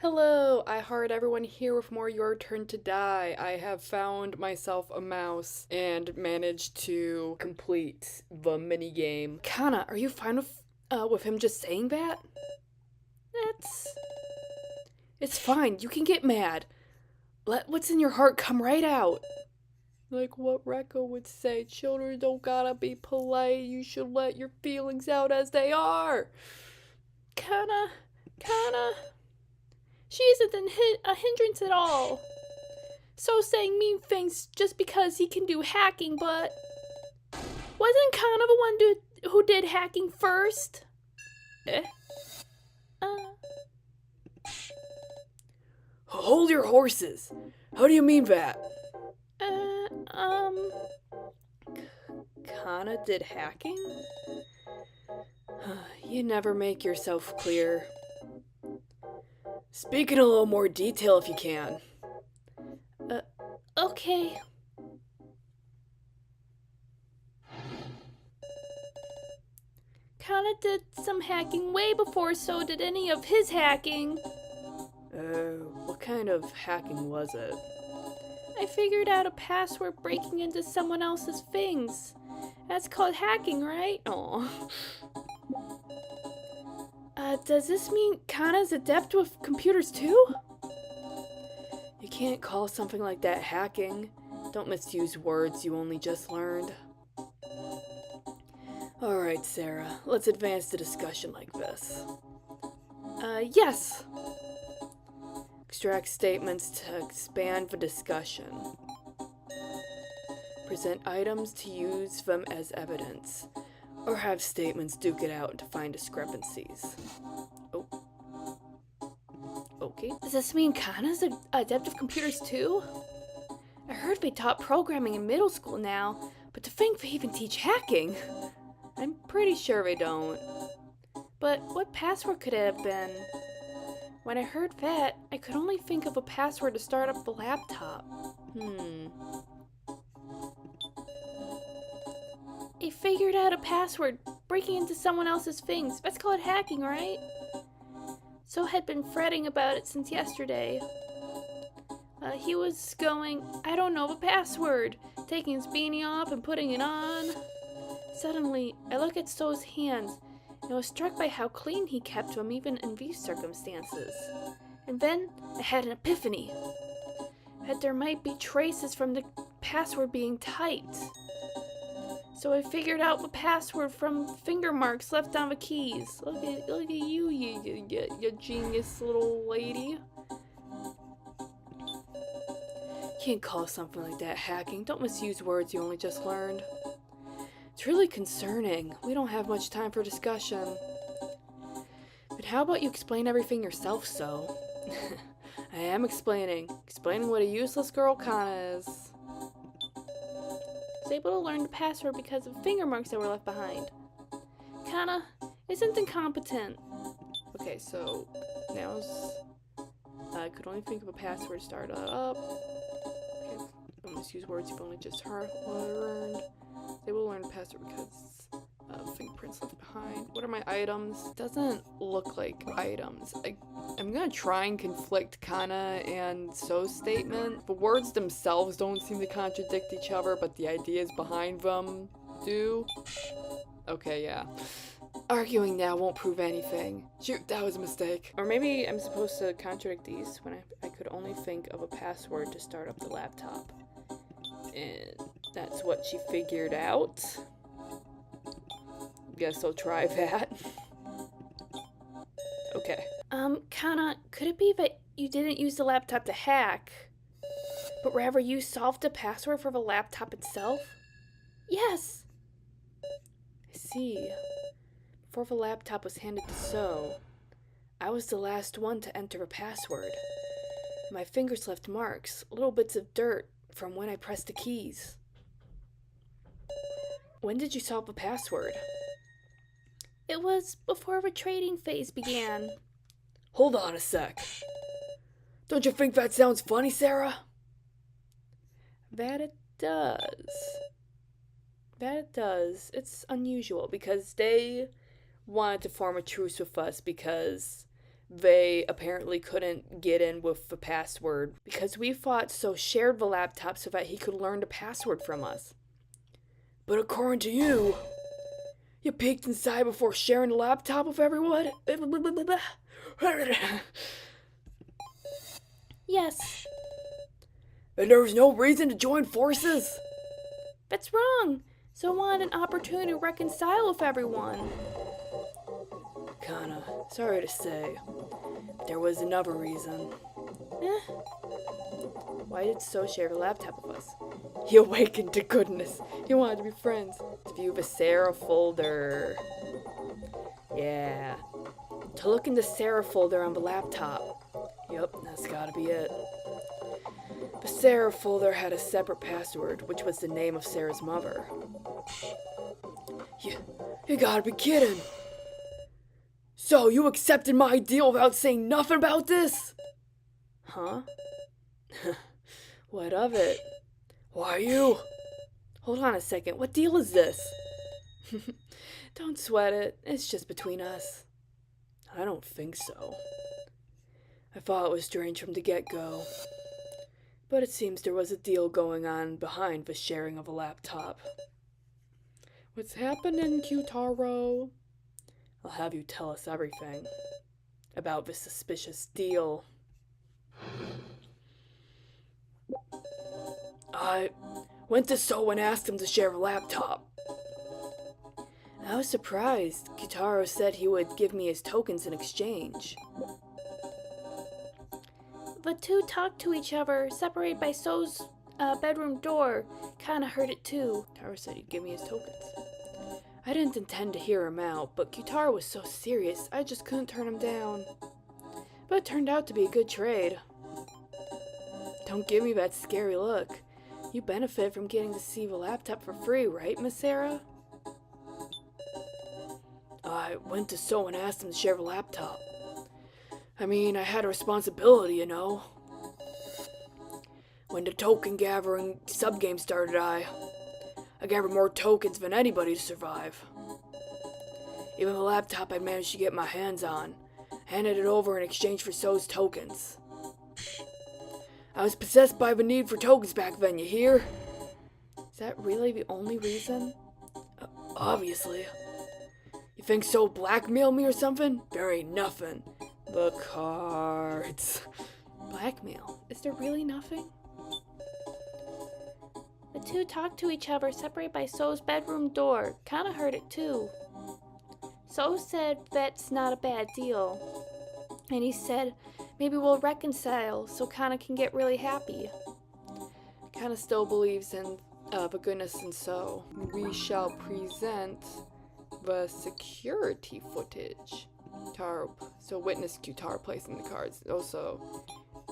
Hello, I heard everyone here with more Your Turn to Die. I have found myself a mouse and managed to complete the mini game. Kana, are you fine with him just saying that? That's It's fine. You can get mad. Let what's in your heart come right out. Like what Rekka would say, children don't gotta be polite. You should let your feelings out as they are. Kana, she isn't a hindrance at all. So saying mean things just because he can do hacking, but wasn't Kana the one who did hacking first? Eh? Uh, Hold your horses. How do you mean that? uh, um, Kana did hacking? You never make yourself clear. Speak in a little more detail if you can. okay. Kana did some hacking way before so did any of his hacking. What kind of hacking was it? I figured out a password breaking into someone else's things. That's called hacking, right? Aw. Does this mean Kana's adept with computers too? You can't call something like that hacking. Don't misuse words you only just learned. Alright, Sarah, let's advance the discussion like this. Yes. Extract statements to expand the discussion. Present items to use them as evidence, or have statements duke it out to find discrepancies. Oh. Okay. Does this mean Kana's adept with computers too? I heard they taught programming in middle school now, but to think they even teach hacking. I'm pretty sure they don't. But what password could it have been? When I heard that, I could only think of a password to start up the laptop. I figured out a password breaking into someone else's things. That's called hacking, right? So had been fretting about it since yesterday. He was going, I don't know the password, taking his beanie off and putting it on. Suddenly, I look at So's hands and was struck by how clean he kept them even in these circumstances. And then I had an epiphany that there might be traces from the password being typed. So I figured out the password from finger marks left on the keys. Look at you, you genius little lady. Can't call something like that hacking. Don't misuse words you only just learned. It's really concerning. We don't have much time for discussion. But how about you explain everything yourself, So? I am explaining. Explaining what a useless girl Kana is. I was able to learn the password because of finger marks that were left behind. Kana isn't incompetent. Okay, so now's... I could only think of a password to start up. Okay, don't misuse words you've only just learned. They will learn the password because fingerprints left behind. What are my items? Doesn't look like items. I'm gonna try and conflict Kana and So's statement. The words themselves don't seem to contradict each other, but the ideas behind them do. Okay, yeah. Arguing now won't prove anything. Shoot, that was a mistake. Or maybe I'm supposed to contradict these when I could only think of a password to start up the laptop. And that's what she figured out. Guess I'll try that. Okay. Kana, could it be that you didn't use the laptop to hack, but rather you solved the password for the laptop itself? Yes. I see. Before the laptop was handed to So, I was the last one to enter a password. My fingers left marks, little bits of dirt from when I pressed the keys. When did you solve the password? It was before the trading phase began. Hold on a sec. Don't you think that sounds funny, Sarah? That it does. That it does. It's unusual because they wanted to form a truce with us because they apparently couldn't get in with the password because we thought So shared the laptop so that he could learn the password from us. But according to you, you peeked inside before sharing the laptop with everyone? Yes, And there was no reason to join forces? that's wrong. So I wanted an opportunity to reconcile with everyone. Kinda sorry to say, there was another reason. Eh, Why did So share the laptop with us? He awakened to goodness. He wanted to be friends. To view the Sarah folder. Yeah. To look in the Sarah folder on the laptop. Yep, that's gotta be it. The Sarah folder had a separate password, which was the name of Sarah's mother. You gotta be kidding. So, you accepted my deal without saying nothing about this? Huh? What of it? Why you? Hold on a second, what deal is this? Don't sweat it, it's just between us. I don't think so. I thought it was strange from the get-go. But it seems there was a deal going on behind the sharing of a laptop. What's happening, Q-Taro? I'll have you tell us everything about this suspicious deal. I went to So and asked him to share a laptop. I was surprised. Q-Taro said he would give me his tokens in exchange. the two talked to each other, separated by So's bedroom door. Kinda heard it too. Q-Taro said he'd give me his tokens. I didn't intend to hear him out, but Q-Taro was so serious, I just couldn't turn him down. But it turned out to be a good trade. Don't give me that scary look. You benefit from getting to see the laptop for free, right, Miss Sarah? I went to So and asked him to share the laptop. I mean, I had a responsibility, you know. When the token gathering subgame started, I gathered more tokens than anybody to survive. Even the laptop I managed to get my hands on, handed it over in exchange for So's tokens. I was possessed by the need for tokens back then, you hear? Is that really the only reason? Obviously. You think So blackmailed me or something? There ain't nothing. The cards. Blackmail? Is there really nothing? The two talked to each other, separated by So's bedroom door. Kinda heard it too. So said that's not a bad deal. And he said maybe we'll reconcile so Kana can get really happy. Kana still believes in the goodness and So. We shall present the security footage. So witness Q-Taro placing the cards. Also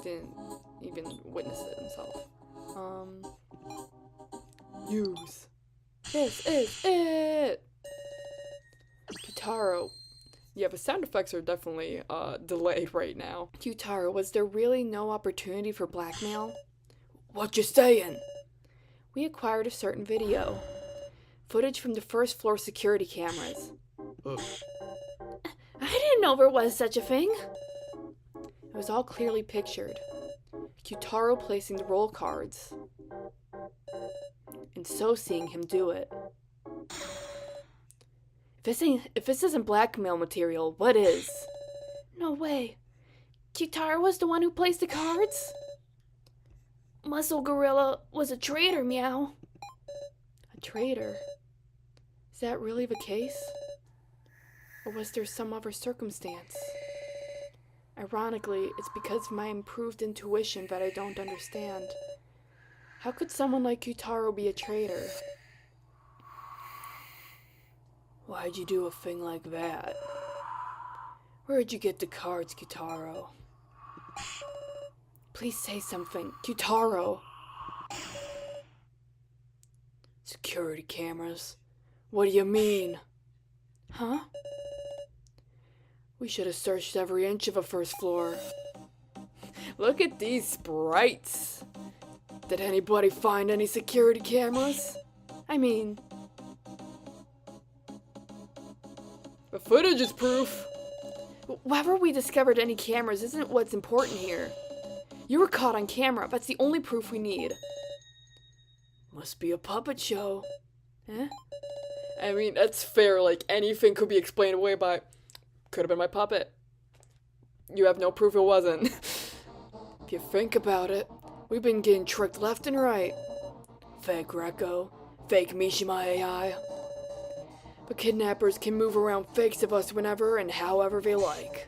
didn't even witness it himself. Use. This is it! Q-Taro. Yeah, the sound effects are definitely delayed right now. Q-Taro, was there really no opportunity for blackmail? What you saying? We acquired a certain video. Footage from the first floor security cameras. I didn't know there was such a thing. It was all clearly pictured. Q-Taro placing the roll cards. And So seeing him do it. If this isn't blackmail material, what is? No way. Q-Taro was the one who placed the cards? Muscle Gorilla was a traitor, meow. A traitor? Is that really the case? Or was there some other circumstance? Ironically, it's because of my improved intuition that I don't understand. How could someone like Q-Taro be a traitor? Why'd you do a thing like that? Where'd you get the cards, Q-Taro? Please say something. Q-Taro! Security cameras? What do you mean? Huh? We should have searched every inch of the first floor. Look at these sprites! Did anybody find any security cameras? I mean, the footage is proof. Whether we discovered any cameras isn't what's important here. You were caught on camera. That's the only proof we need. Must be a puppet show. Eh? I mean, that's fair. Like, anything could be explained away by... Could have been my puppet. You have no proof it wasn't. If you think about it, we've been getting tricked left and right. Fake Rekko, fake Mishima AI. But kidnappers can move around fakes of us whenever and however they like.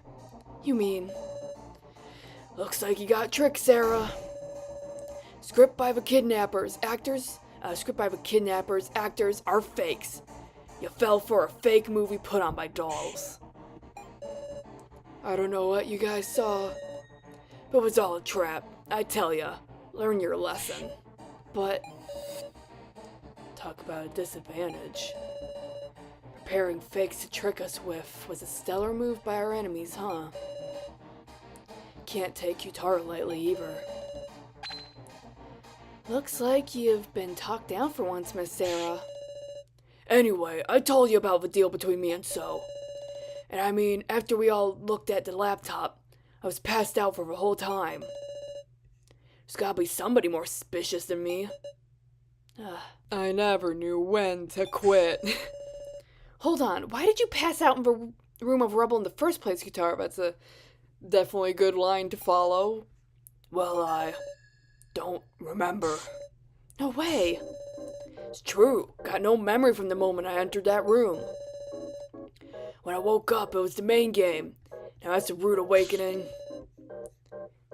You mean... Looks like you got tricked, Sarah. Script by the kidnappers, actors are fakes. You fell for a fake movie put on by dolls. I don't know what you guys saw, but it was all a trap. I tell ya, learn your lesson. But, talk about a disadvantage. Preparing fakes to trick us with was a stellar move by our enemies, huh? Can't take Q-Taro lightly either. Looks like you've been talked down for once, Miss Sarah. Anyway, I told you about the deal between me and So. And I mean, after we all looked at the laptop, I was passed out for the whole time. There's gotta be somebody more suspicious than me. I never knew when to quit. Hold on, why did you pass out in the room of rubble in the first place, Q-Taro? That's a definitely good line to follow. Well, I don't remember. No way. It's true. Got no memory from the moment I entered that room. When I woke up, it was the main game. Now that's a rude awakening.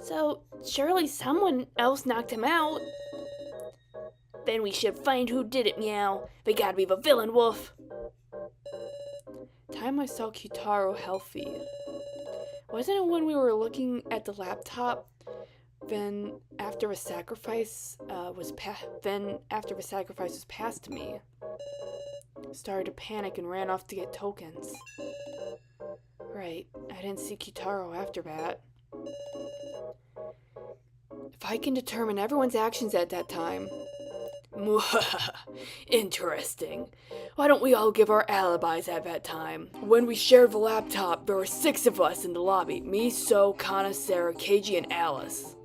So, surely someone else knocked him out. Then we should find who did it, Meow. They gotta be the villain, Wolf. Time I saw Q-Taro healthy. Wasn't it when we were looking at the laptop? Then after the sacrifice was passed to me, started to panic and ran off to get tokens. Right, I didn't see Q-Taro after that. If I can determine everyone's actions at that time... Interesting. Why don't we all give our alibis at that time? When we shared the laptop, there were 6 of us in the lobby. Me, So, Kana, Sarah, Keiji, and Alice.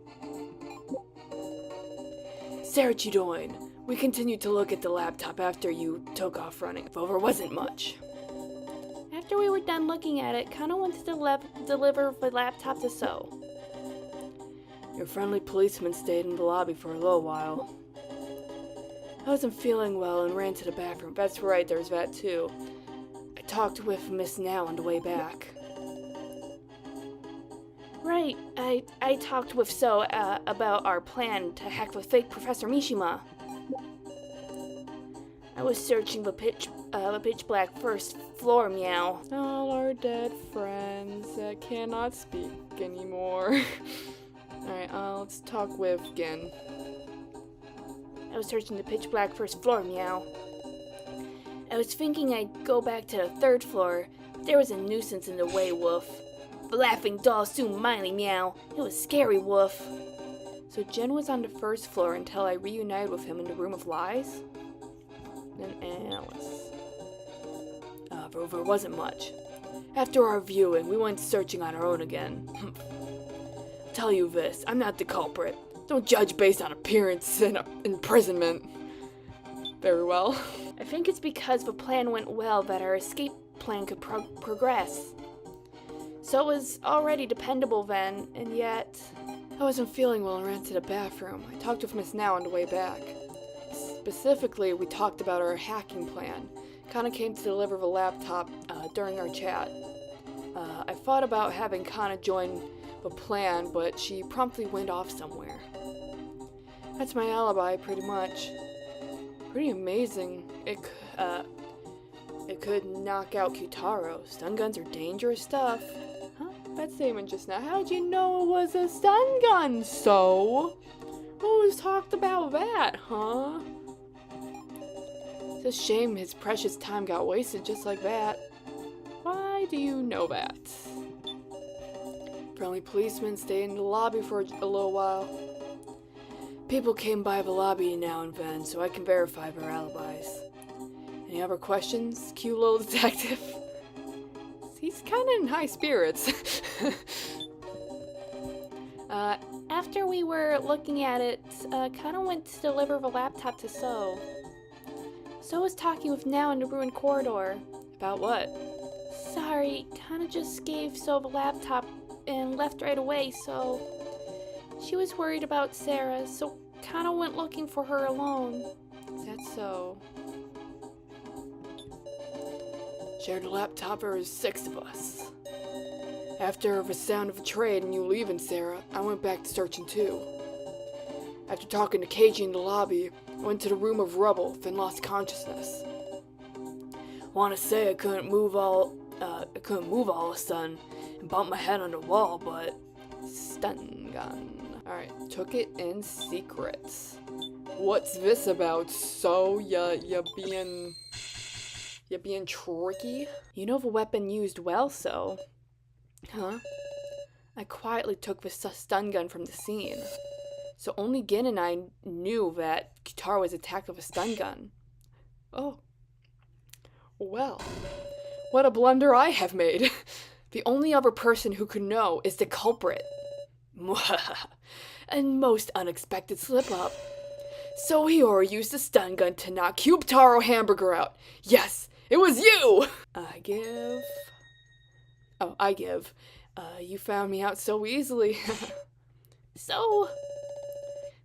Sarah Chidoin, we continued to look at the laptop after you took off running, though there wasn't much. After we were done looking at it, Kana wanted to deliver the laptop to So. Your friendly policeman stayed in the lobby for a little while. I wasn't feeling well and ran to the bathroom. That's right, there's that too. I talked with Miss Now on the way back. Right, I talked with So about our plan to hack the fake Professor Mishima. I was searching the pitch black first floor, Meow. All our dead friends that cannot speak anymore. Alright, let's talk with Gin. I was searching the pitch black first floor, Meow. I was thinking I'd go back to the 3rd floor, but there was a nuisance in the way, Wolf. The laughing doll soon Miley, Meow. It was scary, Wolf. So Jin was on the 1st floor until I reunited with him in the Room of Lies? Then Alice. There wasn't much. After our viewing, we went searching on our own again. Tell you this, I'm not the culprit. Don't judge based on appearance and imprisonment. Very well. I think it's because the plan went well that our escape plan could progress. So it was already dependable then, and yet... I wasn't feeling well and ran to the bathroom. I talked with Miss Now on the way back. Specifically, we talked about our hacking plan. Kana came to deliver the laptop during our chat. I thought about having Kana join the plan, but she promptly went off somewhere. That's my alibi, pretty much. Pretty amazing. It could knock out Q-Taro. Stun guns are dangerous stuff. Huh? That statement just now. How'd you know it was a stun gun, So? Who's talked about that, huh? It's a shame his precious time got wasted just like that. Why do you know that? Friendly policemen stayed in the lobby for a little while. People came by the lobby now and then, so I can verify their alibis. Any other questions, cute little detective? He's kind of in high spirits. After we were looking at it, Kana went to deliver the laptop to So. So was talking with Now in the ruined corridor. About what? Sorry, Kana just gave So the laptop and left right away, so she was worried about Sarah, so Kana went looking for her alone. Is that so? Shared a laptop, there was 6 of us. After the sound of a trade and you leaving, Sarah, I went back to searching too. After talking to Keiji in the lobby, I went to the room of rubble, then lost consciousness. Want to say I couldn't move all of a sudden and bumped my head on the wall, but stun gun. Alright, took it in secret. What's this about? So you being tricky? You know the weapon used well, So. Huh? I quietly took the stun gun from the scene. So only Gin and I knew that Kitaro was attacked with a stun gun. Oh. Well, what a blunder I have made. The only other person who could know is the culprit. A most unexpected slip-up. So Hiyori used a stun gun to knock Cube Taro Hamburger out. Yes, it was you! I give. You found me out so easily. So.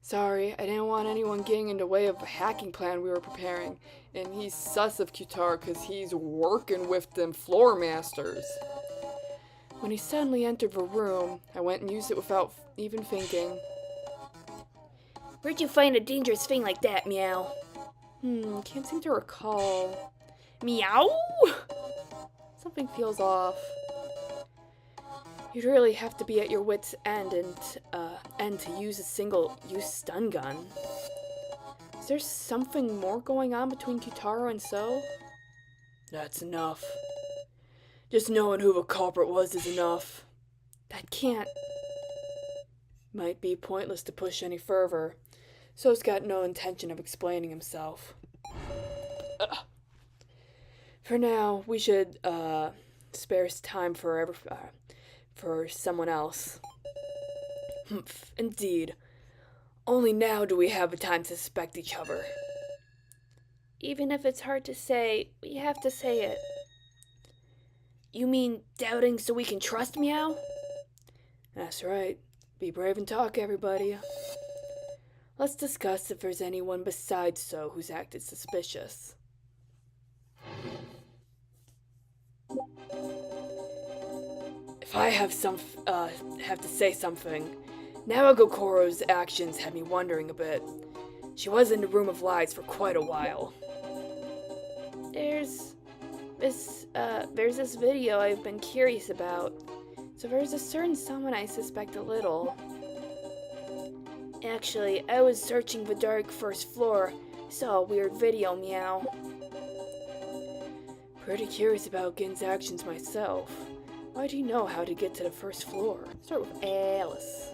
Sorry, I didn't want anyone getting in the way of a hacking plan we were preparing. And he's sus of Kitaro because he's working with them floor masters. When he suddenly entered the room, I went and used it without even thinking. Where'd you find a dangerous thing like that, Meow? Can't seem to recall. Meow? Something feels off. You'd really have to be at your wit's end to use a single-use stun gun. Is there something more going on between Kitaro and So? That's enough. Just knowing who the culprit was is enough. That can't. Might be pointless to push any further. So's got no intention of explaining himself. For now, we should, spare time for someone else. Indeed. Only now do we have the time to suspect each other. Even if it's hard to say, we have to say it. You mean doubting so we can trust Meow? That's right. Be brave and talk, everybody. Let's discuss if there's anyone besides So who's acted suspicious. If I have to say something, Naogakoro's actions had me wondering a bit. She was in the Room of Lies for quite a while. There's this video I've been curious about. So there's a certain someone I suspect a little. Actually, I was searching the dark first floor, saw a weird video, Meow. Pretty curious about Gin's actions myself. Why do you know how to get to the first floor? Start with Alice.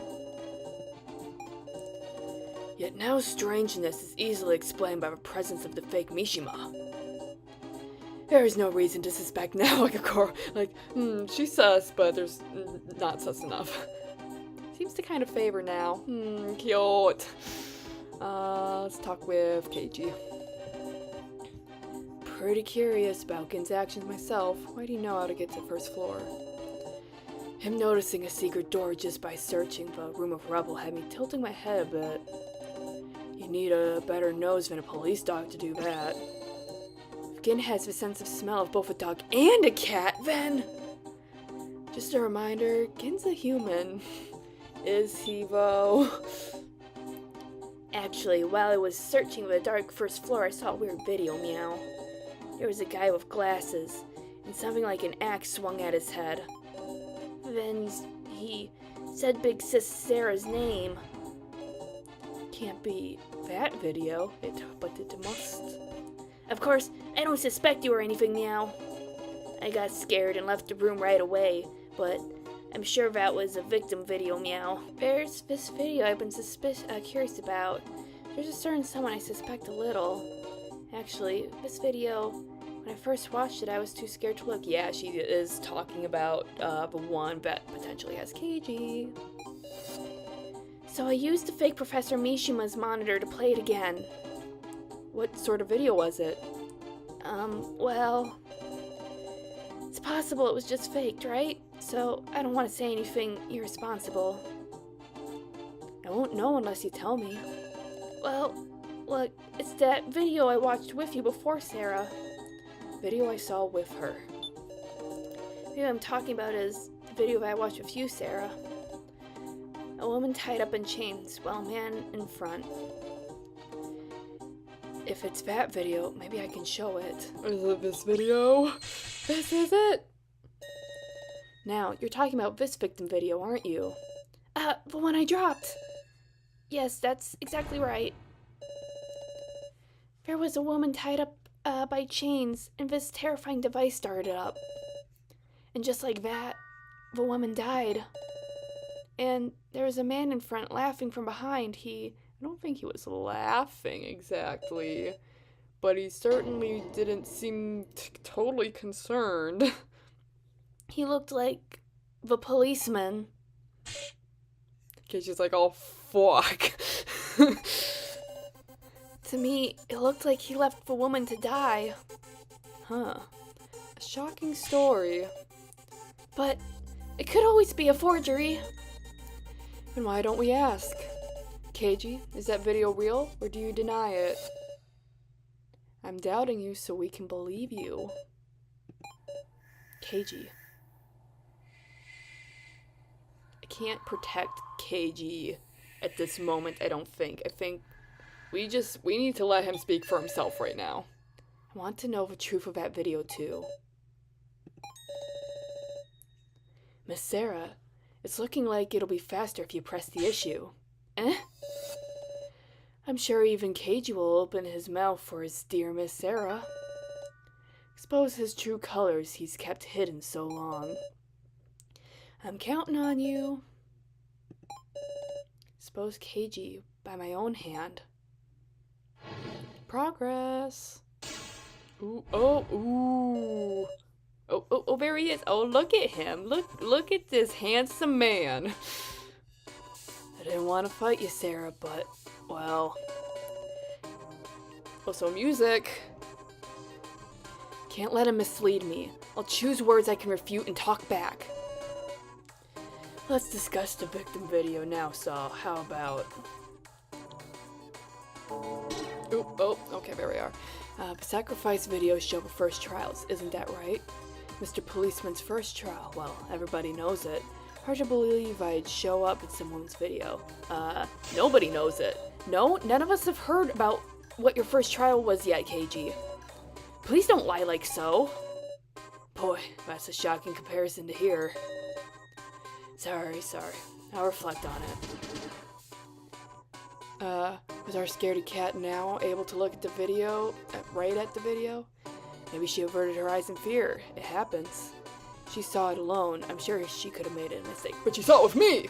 Yet Nao's strangeness is easily explained by the presence of the fake Mishima. There is no reason to suspect Naogakoro. She's sus, but there's not sus enough. Seems to kind of favor Nao. Cute. Let's talk with Keiji. Pretty curious about Gin's actions myself. Why do you know how to get to the first floor? Him noticing a secret door just by searching the Room of Rubble had me tilting my head a bit. You need a better nose than a police dog to do that. If Gin has the sense of smell of both a dog and a cat, then... Just a reminder, Gin's a human. Is he, though? Actually, while I was searching the dark first floor, I saw a weird video, Meow. There was a guy with glasses, and something like an axe swung at his head. Then he said Big Sis Sarah's name. Can't be that video, but it must. Of course, I don't suspect you or anything, Meow. I got scared and left the room right away, but I'm sure that was a victim video, Meow. There's this video I've been curious about. There's a certain someone I suspect a little. Actually, this video, when When I first watched it, I was too scared to look. Yeah, she is talking about the one that potentially has KG. So I used the fake Professor Mishima's monitor to play it again. What sort of video was it? Well, it's possible it was just faked, right? So I don't want to say anything irresponsible. I won't know unless you tell me. Well, look, it's that video I watched with you before, Sarah. Video I saw with her. The video I'm talking about is the video I watched with you, Sarah. A woman tied up in chains while a man in front. If it's that video, maybe I can show it. Is it this video? This is it! Now, you're talking about this victim video, aren't you? The one I dropped. Yes, that's exactly right. There was a woman tied up by chains, and this terrifying device started up. And just like that, the woman died. And there was a man in front laughing from behind. I don't think he was laughing exactly, but he certainly didn't seem totally concerned. He looked like the policeman. Okay, she's like, oh, fuck. To me, it looked like he left the woman to die. Huh. A shocking story. But it could always be a forgery. And why don't we ask? Keiji, is that video real, or do you deny it? I'm doubting you so we can believe you. Keiji. I can't protect Keiji at this moment, I don't think. I think we need to let him speak for himself right now. I want to know the truth of that video, too. Miss Sarah, it's looking like it'll be faster if you press the issue. Eh? I'm sure even Keiji will open his mouth for his dear Miss Sarah. Expose his true colors he's kept hidden so long. I'm counting on you. Expose Keiji by my own hand. Progress. Ooh, oh, ooh. Oh, there he is. Oh, look at him. Look at this handsome man. I didn't want to fight you, Sarah, but, well. Also, music. Can't let him mislead me. I'll choose words I can refute and talk back. Let's discuss the victim video now, Saw. How about... Oh, okay, there we are. The sacrifice videos show the first trials, isn't that right? Mr. Policeman's first trial, well, everybody knows it. Hard to believe I'd show up in someone's video. Nobody knows it. No, none of us have heard about what your first trial was yet, Keiji. Please don't lie like so. Boy, that's a shocking comparison to hear. Sorry. I'll reflect on it. Is our scaredy cat now able to look at the video, right at the video? Maybe she averted her eyes in fear. It happens. She saw it alone. I'm sure she could have made a mistake, but she saw it with me!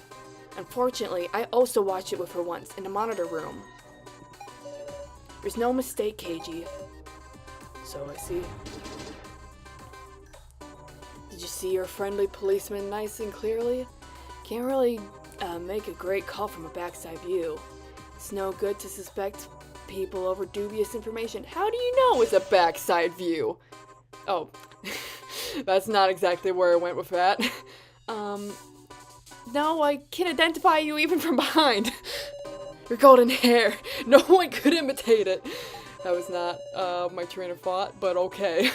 Unfortunately, I also watched it with her once, in the monitor room. There's no mistake, Keiji. So I see. Did you see your friendly policeman nice and clearly? Can't really make a great call from a backside view. It's no good to suspect people over dubious information. How do you know it's a backside view? Oh, that's not exactly where I went with that. No, I can identify you even from behind. Your golden hair. No one could imitate it. That was not my train of thought, but okay.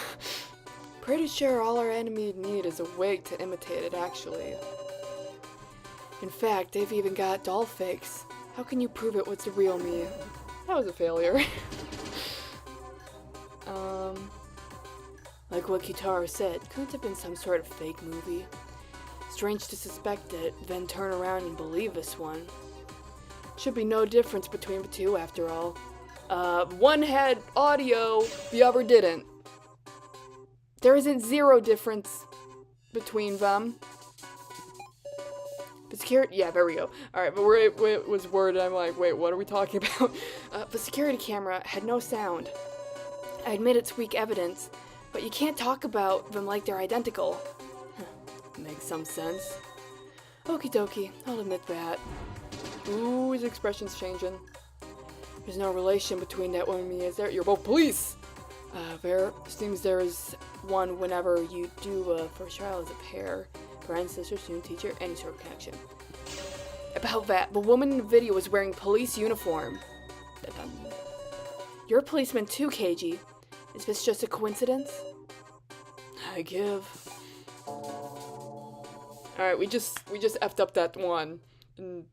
Pretty sure all our enemy need is a wig to imitate it, actually. In fact, they've even got doll fakes. How can you prove it was the real me? That was a failure. Like what Kitaro said, couldn't have been some sort of fake movie. Strange to suspect it, then turn around and believe this one. Should be no difference between the two, after all. One had audio, the other didn't. There isn't zero difference between them. The security, yeah, there we go. Alright, but where it was worded, I'm like, wait, what are we talking about? The security camera had no sound. I admit it's weak evidence, But you can't talk about them like they're identical. Makes some sense. Okie dokie, I'll admit that. Ooh, his expression's changing. There's no relation between that woman and me, is there? You're both police! There seems there is one whenever you do a first trial as a pair. Friend, sister, student, teacher, any sort of connection. About that, the woman in the video was wearing police uniform. You're a policeman too, Keiji. Is this just a coincidence? I give. Alright, we just effed up that one. And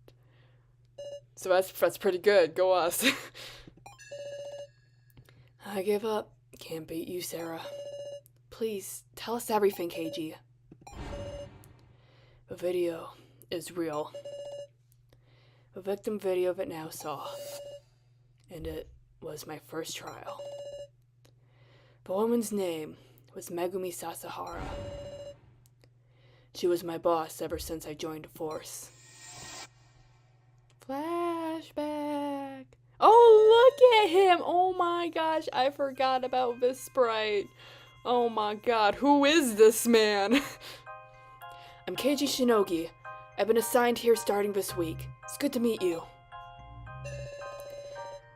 so that's pretty good. Go us. I give up. Can't beat you, Sarah. Please, tell us everything, Keiji. The video is real. The victim video that now saw. And it was my first trial. The woman's name was Megumi Sasahara. She was my boss ever since I joined the force. Flashback. Oh, look at him! Oh my gosh, I forgot about this sprite. Oh my god, who is this man? I'm Keiji Shinogi. I've been assigned here starting this week. It's good to meet you.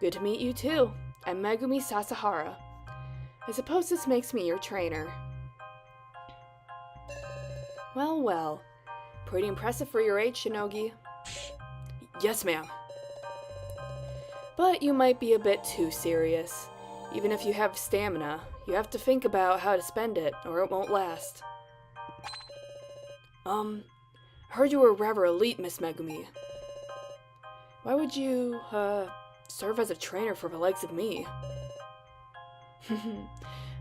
Good to meet you too. I'm Megumi Sasahara. I suppose this makes me your trainer. Well, well. Pretty impressive for your age, Shinogi. Yes, ma'am. But you might be a bit too serious. Even if you have stamina, you have to think about how to spend it, or it won't last. I heard you were rather elite, Miss Megumi. Why would you, serve as a trainer for the likes of me?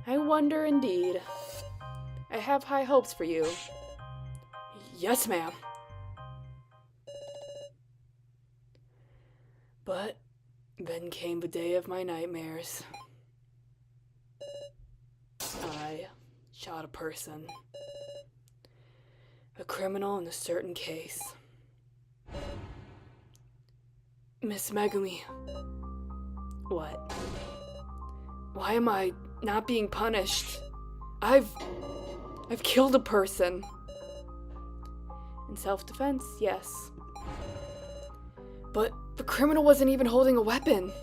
I wonder indeed. I have high hopes for you. Yes, ma'am. But then came the day of my nightmares. I shot a person. A criminal in a certain case. Miss Megumi. What? Why am I not being punished? I've killed a person. In self-defense, yes. But the criminal wasn't even holding a weapon.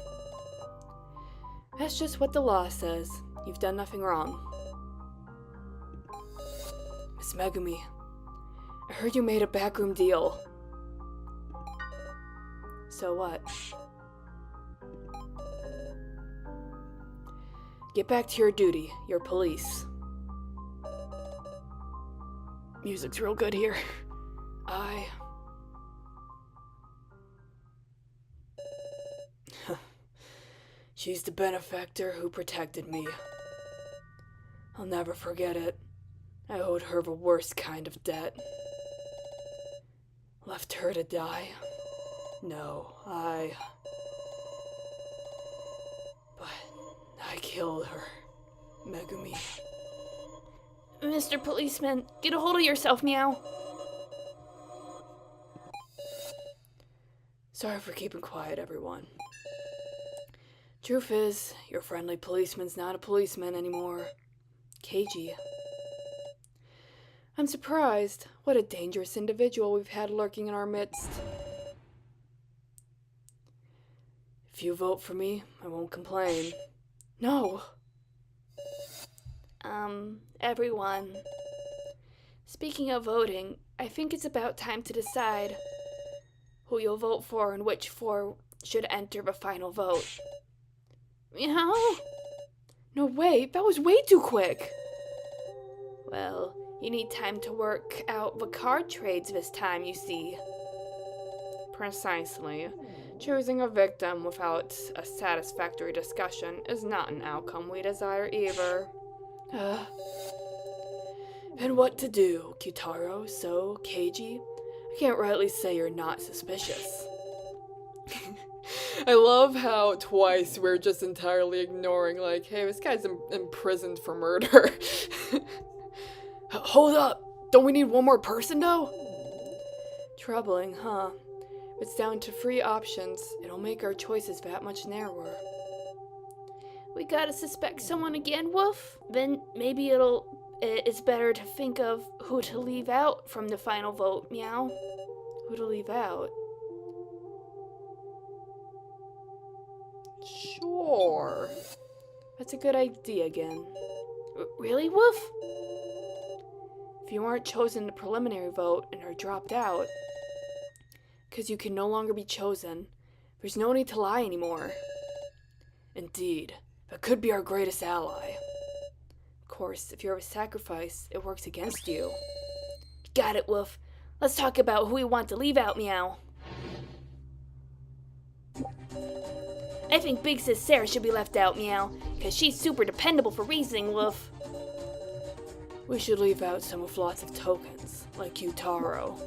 That's just what the law says. You've done nothing wrong. Miss Megumi, I heard you made a backroom deal. So what? Get back to your duty. You're police. Music's real good here. She's the benefactor who protected me. I'll never forget it. I owed her the worst kind of debt. Left her to die? No, But I killed her, Megumi. Mr. Policeman, get a hold of yourself, meow. Sorry for keeping quiet, everyone. Truth is, your friendly policeman's not a policeman anymore. Keiji. I'm surprised. What a dangerous individual we've had lurking in our midst. If you vote for me, I won't complain. No! Everyone. Speaking of voting, I think it's about time to decide who you'll vote for and which four should enter the final vote. Meow? No, wait, that was way too quick! Well, you need time to work out the card trades this time, you see. Precisely. Choosing a victim without a satisfactory discussion is not an outcome we desire either. And what to do, Kyutaro, So, Keiji? I can't rightly say you're not suspicious. I love how twice we're just entirely ignoring, like, hey, this guy's imprisoned for murder. Hold up! Don't we need one more person, though? Troubling, huh? If it's down to 3 options, it'll make our choices that much narrower. We gotta suspect someone again, Woof? Then maybe it's better to think of who to leave out from the final vote, Meow. Who to leave out? Sure. That's a good idea again. Really, Woof? If you aren't chosen in the preliminary vote and are dropped out, because you can no longer be chosen, there's no need to lie anymore. Indeed, that could be our greatest ally. Of course, if you're a sacrifice, it works against you. Got it, Woof. Let's talk about who we want to leave out, Meow. I think Big Sis Sarah should be left out, Meow, because she's super dependable for reasoning, Woof. We should leave out some with lots of tokens, like Yutaro.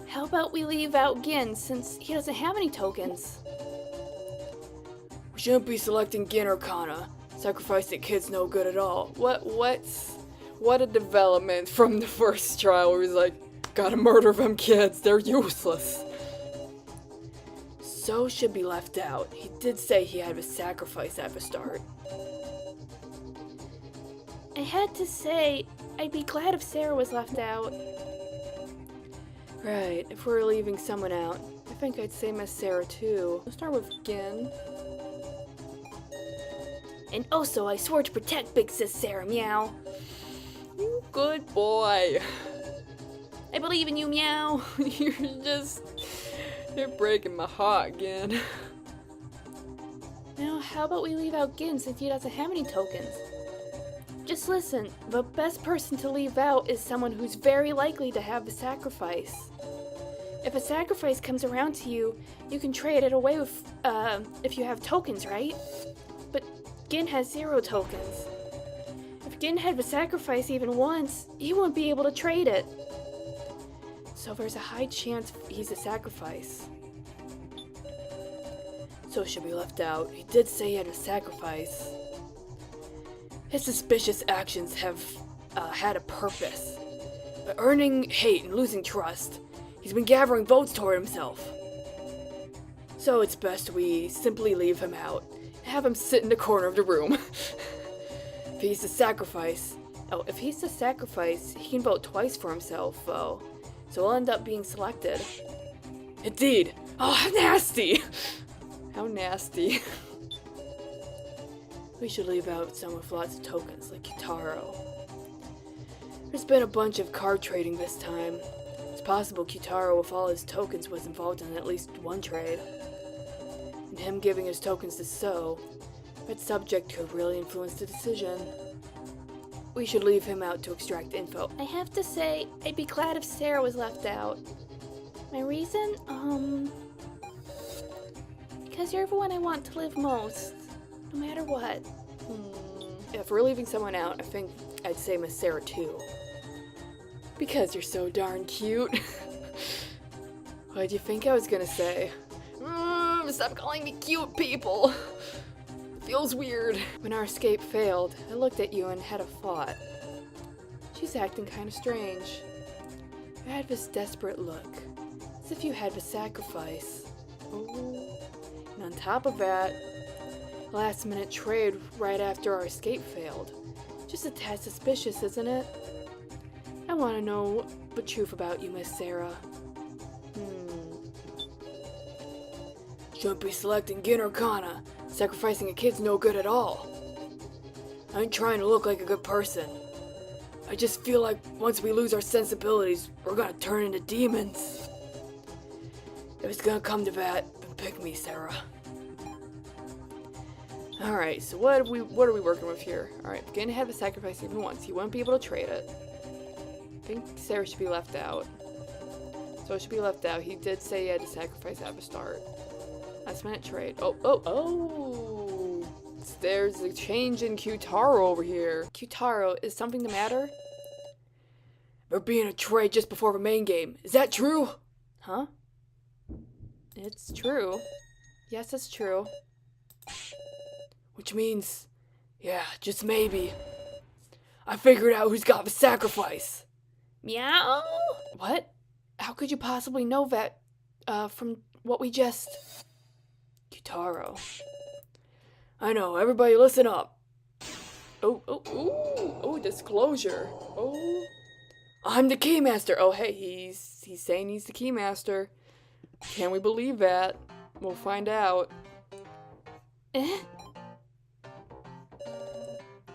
How about we leave out Gin, since he doesn't have any tokens? We shouldn't be selecting Gin or Kana. Sacrificing kids no good at all. What a development from the first trial where he's like, gotta murder them kids, they're useless. So should be left out. He did say he had a sacrifice at the start. I had to say, I'd be glad if Sarah was left out. Right, if we're leaving someone out, I think I'd say Miss Sarah too. We'll start with Gin. And also, I swore to protect Big Sis Sarah, Meow. You good boy. I believe in you, Meow. You're breaking my heart again. Now, how about we leave out Gin since he doesn't have any tokens? Just listen, the best person to leave out is someone who's very likely to have a sacrifice. If a sacrifice comes around to you, you can trade it away with, if you have tokens, right? But Gin has 0 tokens. If Gin had the sacrifice even once, he wouldn't be able to trade it. So there's a high chance he's a sacrifice. So should be left out. He did say he had a sacrifice. His suspicious actions have had a purpose. By earning hate and losing trust, he's been gathering votes toward himself. So it's best we simply leave him out and have him sit in the corner of the room. If he's the sacrifice, he can vote twice for himself, though. So he'll end up being selected. Indeed. Oh, how nasty! How nasty. We should leave out some with lots of tokens, like Yutaro. There's been a bunch of card trading this time. It's possible Yutaro, with all his tokens, was involved in at least one trade. And him giving his tokens to So, that subject could really influence the decision. We should leave him out to extract info. I have to say, I'd be glad if Sarah was left out. My reason? Because you're the one I want to live most. No matter what. If we're leaving someone out, I think I'd say Miss Sarah too. Because you're so darn cute. What'd you think I was gonna say? Stop calling me cute, people! Feels weird. When our escape failed, I looked at you and had a thought. She's acting kind of strange. You had this desperate look, as if you had the sacrifice. Oh. And on top of that, last-minute trade right after our escape failed. Just a tad suspicious, isn't it? I want to know the truth about you, Miss Sarah. Shouldn't be selecting Gin or Kana. Sacrificing a kid's no good at all. I ain't trying to look like a good person. I just feel like once we lose our sensibilities, we're gonna turn into demons. If it's gonna come to that, then pick me, Sarah. Alright, so what are we working with here? Alright, Gin had the sacrifice even once. He wouldn't be able to trade it. I think Sarah should be left out. So it should be left out. He did say he had to sacrifice at the start. Last minute trade. Oh! There's a change in Yutaro over here. Yutaro, is something the matter? There being a trade just before the main game. Is that true? Huh? It's true. Yes, it's true. Which means, yeah, just maybe, I figured out who's got the sacrifice. Meow? What? How could you possibly know that, from what we just... Yutaro. I know, everybody listen up. Oh, disclosure. Oh, I'm the Keymaster. Oh, hey, he's saying he's the Keymaster. Can we believe that? We'll find out. Eh?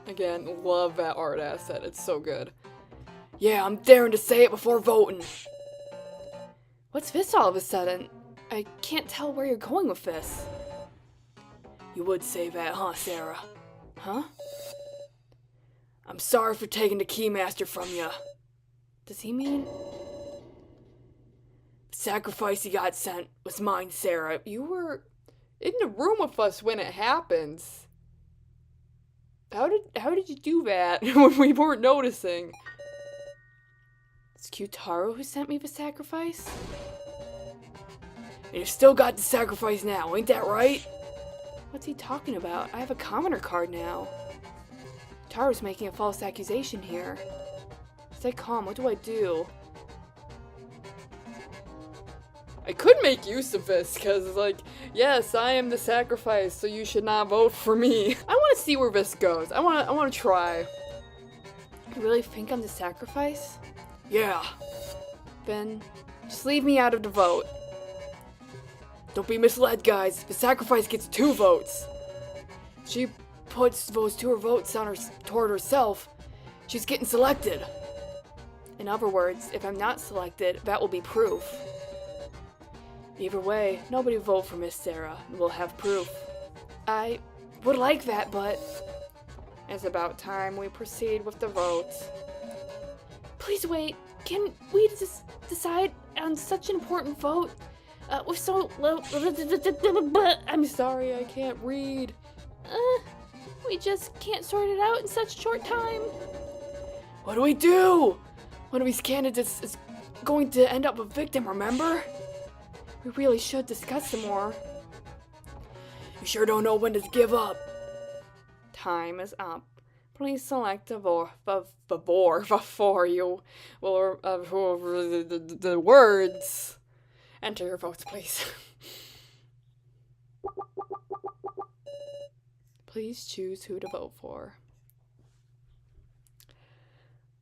Again, love that art asset. It's so good. Yeah, I'm daring to say it before voting. What's this all of a sudden? I can't tell where you're going with this. You would say that, huh, Sarah? Huh? I'm sorry for taking the Keymaster from you. Does he mean... The sacrifice he got sent was mine, Sarah. You were in the room with us when it happens. How did you do that when we weren't noticing? It's Q-Taro who sent me the sacrifice? And you've still got the sacrifice now, ain't that right? What's he talking about? I have a commoner card now. Taro's making a false accusation here. Stay calm, what do I do? I could make use of this, because it's like, yes, I am the sacrifice, so you should not vote for me. I want to see where this goes. I want to try. You really think I'm the sacrifice? Yeah. Then, just leave me out of the vote. Don't be misled, guys. The sacrifice gets 2 votes. She puts those 2 votes on toward herself. She's getting selected. In other words, if I'm not selected, that will be proof. Either way, nobody vote for Miss Sarah. We'll have proof. I would like that, but it's about time we proceed with the vote. Please wait. Can we decide on such an important vote? With so low... I'm sorry, I can't read. We just can't sort it out in such short time. What do we do? One of these candidates is going to end up a victim, remember? We really should discuss some more. You sure don't know when to give up. Time is up. Please select the before you will the words. Enter your votes, please. Please choose who to vote for.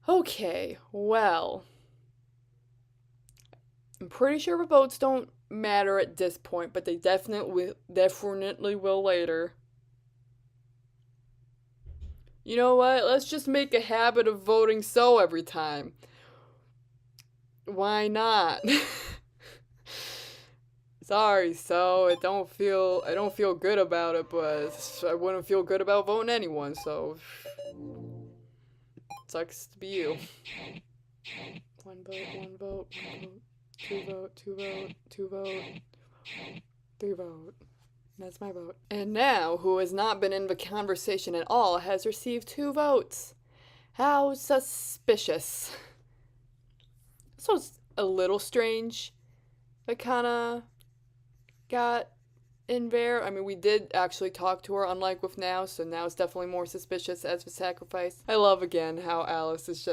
Okay, well, I'm pretty sure the votes don't matter at this point, but they definitely will later. You know what? Let's just make a habit of voting so every time. Why not? Sorry, so I don't feel good about it, but I wouldn't feel good about voting anyone, so sucks to be you. One vote, 2 vote, 3 vote. That's my vote. And now, who has not been in the conversation at all has received 2 votes. How suspicious. So it's a little strange. That kinda got in there. I mean, we did actually talk to her, unlike with Now, so now it's definitely more suspicious as the sacrifice. I love, again, how Alice is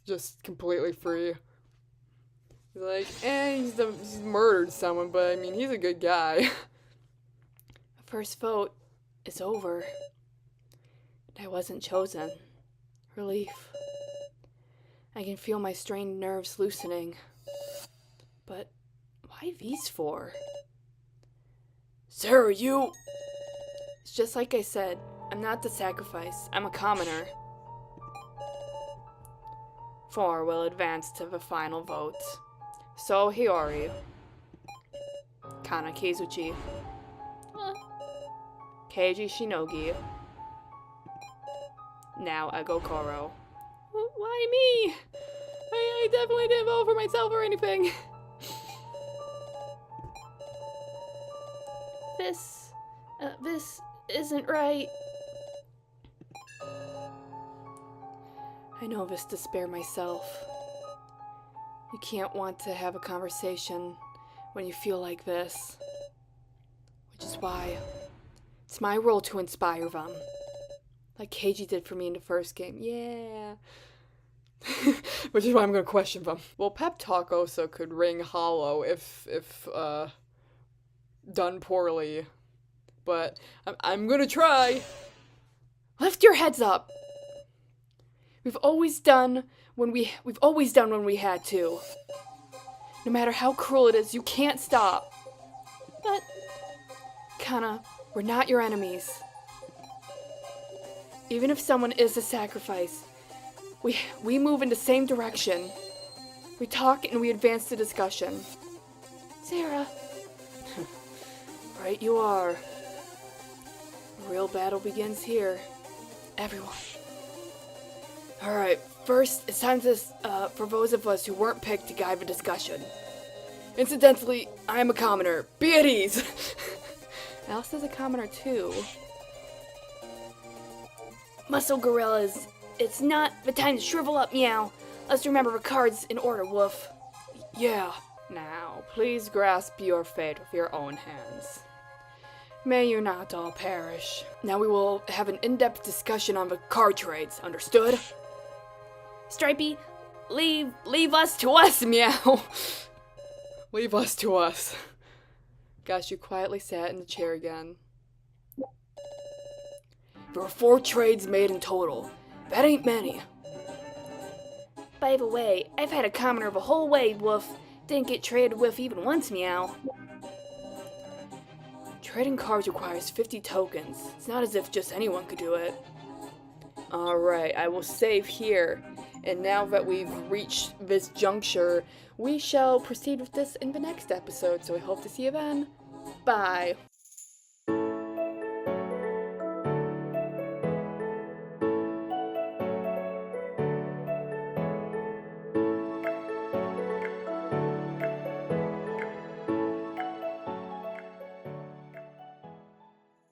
just completely free. He's like, he's murdered someone, but I mean, he's a good guy. The first vote is over. And I wasn't chosen. Relief. I can feel my strained nerves loosening. But why these 4? Sarah, you... It's just like I said. I'm not the sacrifice. I'm a commoner. 4 will advance to the final vote. So Hiyori. Kana Kizuchi. Keiji Shinogi. Now Egokoro. Why me? I definitely didn't vote for myself or anything. This isn't right. I know this to spare myself. You can't want to have a conversation when you feel like this. Which is why it's my role to inspire them. Like Keiji did for me in the first game. Yeah. Which is why I'm going to question them. Well, pep talk also could ring hollow if done poorly. but I'm gonna try. Lift your heads up. We've always done when we had to. No matter how cruel it is, you can't stop. But Kana, we're not your enemies. Even if someone is a sacrifice, we move in the same direction. We talk and we advance the discussion. Sarah, Right you are. The real battle begins here. Everyone. Alright, first, it's time to, for those of us who weren't picked to guide the discussion. Incidentally, I'm a commoner. Be at ease! Alice is a commoner too. muscle gorillas, it's not the time to shrivel up, meow. Let's remember the cards in order, Woof. Yeah. Now, please grasp your fate with your own hands. May you not all perish. Now we will have an in-depth discussion on the card trades, understood? Stripey, leave us to us, Meow. Leave us to us. Gosh, you quietly sat in the chair again. There were 4 trades made in total. That ain't many. By the way, I've had a commoner the whole way, Woof. Didn't get traded with even once, meow. Trading cards requires 50 tokens. It's not as if just anyone could do it. Alright, I will save here. And now that we've reached this juncture, we shall proceed with this in the next episode. So I hope to see you then. Bye.